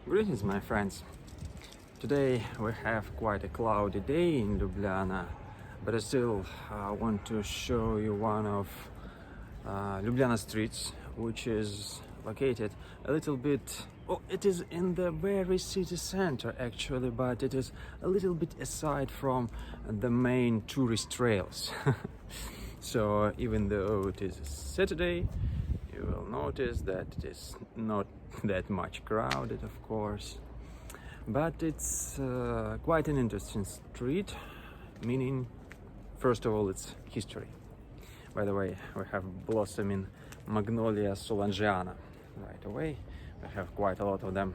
Greetings, my friends. Today we have quite a cloudy day in Ljubljana, but I still want to show you one of Ljubljana streets, which is located a little bit, well, it is in the very city center actually, but it is a little bit aside from the main tourist trails. So even though it is Saturday, you will notice that it is not that much crowded, of course, but it's quite an interesting street, meaning first of all it's history. By the way, we have blossoming Magnolia solangiana right away. We have quite a lot of them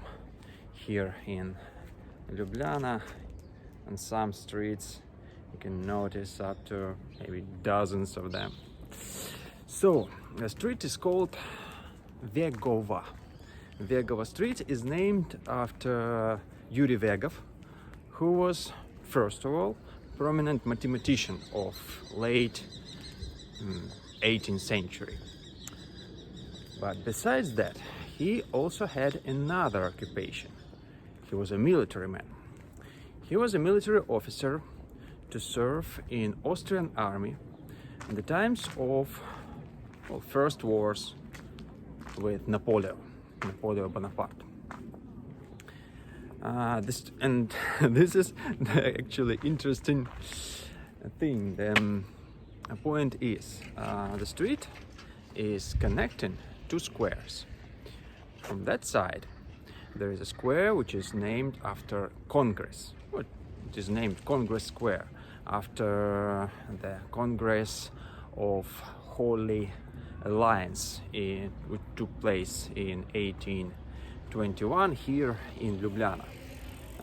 here in Ljubljana, and some streets you can notice up to maybe dozens of them. So the street is called Vegova. Vegova Street is named after Yuri Vegov, who was, first of all, prominent mathematician of late 18th century. But besides that, he also had another occupation. He was a military man. He was a military officer to serve in Austrian army in the times of first wars with Napoleon Bonaparte. This is the actually interesting thing. The point is, the street is connecting two squares. From that side, there is a square which is named after Congress. It is named Congress Square after the Congress of Holy Alliance, which took place in 1821 here in Ljubljana.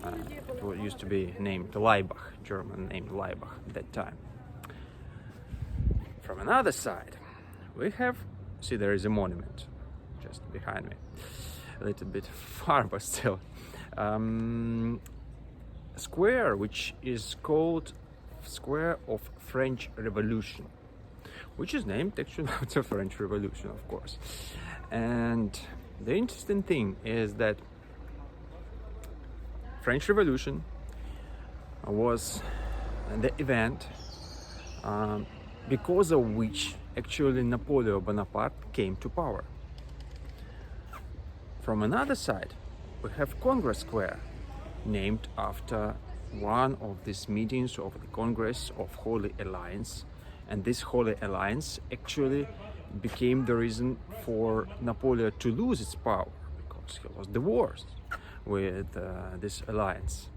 It used to be named Laibach, German name Laibach at that time. From another side, we have, see, there is a monument just behind me, a little bit far, but still. A square which is called Square of French Revolution, which is named actually after French Revolution, of course. And the interesting thing is that French Revolution was the event because of which actually Napoleon Bonaparte came to power. From another side, we have Congress Square, named after one of these meetings of the Congress of Holy Alliance. And this Holy Alliance actually became the reason for Napoleon to lose its power, because he lost the wars with this alliance.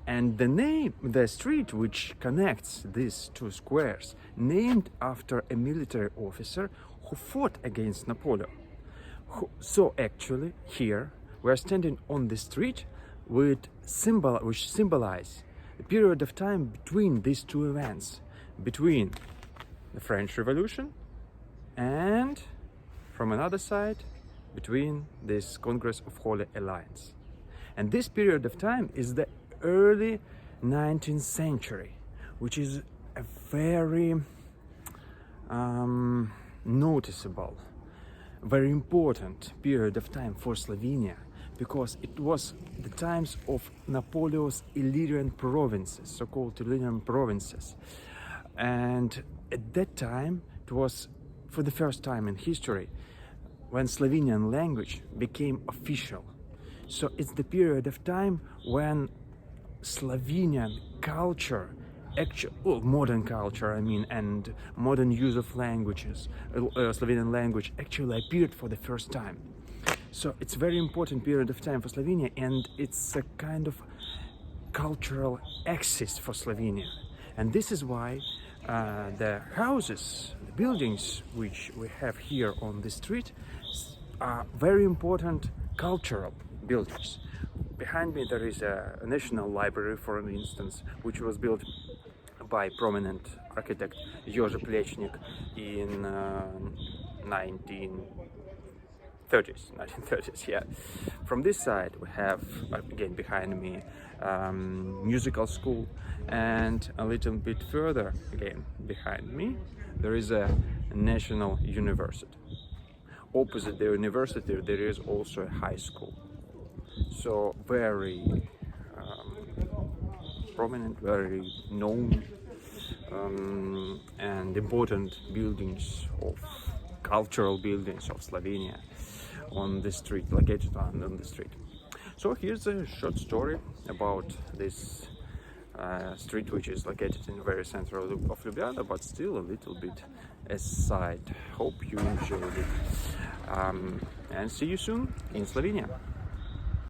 And the street which connects these two squares, named after a military officer who fought against Napoleon. So actually here we are standing on the street which symbolize the period of time between these two events, between the French Revolution and, from another side, between this Congress of Holy Alliance. And this period of time is the early 19th century, which is a very noticeable, very important period of time for Slovenia, because it was the times of Napoleon's Illyrian provinces, so-called Illyrian provinces. And at that time, it was for the first time in history when Slovenian language became official. So it's the period of time when Slovenian culture, modern culture, and modern use of languages, Slovenian language actually appeared for the first time. So it's a very important period of time for Slovenia, and it's a kind of cultural axis for Slovenia. And this is why the houses, the buildings which we have here on the street are very important cultural buildings. Behind me there is a national library, for instance, which was built by prominent architect Josip Lechnik in 1930s, yeah. From this side we have, again behind me, musical school, and a little bit further, again behind me, there is a national university. Opposite the university there is also a high school. So very prominent, very known and important buildings of cultural buildings of Slovenia on the street, located on the street. So here's a short story about this street, which is located in the very center of Ljubljana, but still a little bit aside. Hope you enjoyed it, and see you soon in Slovenia.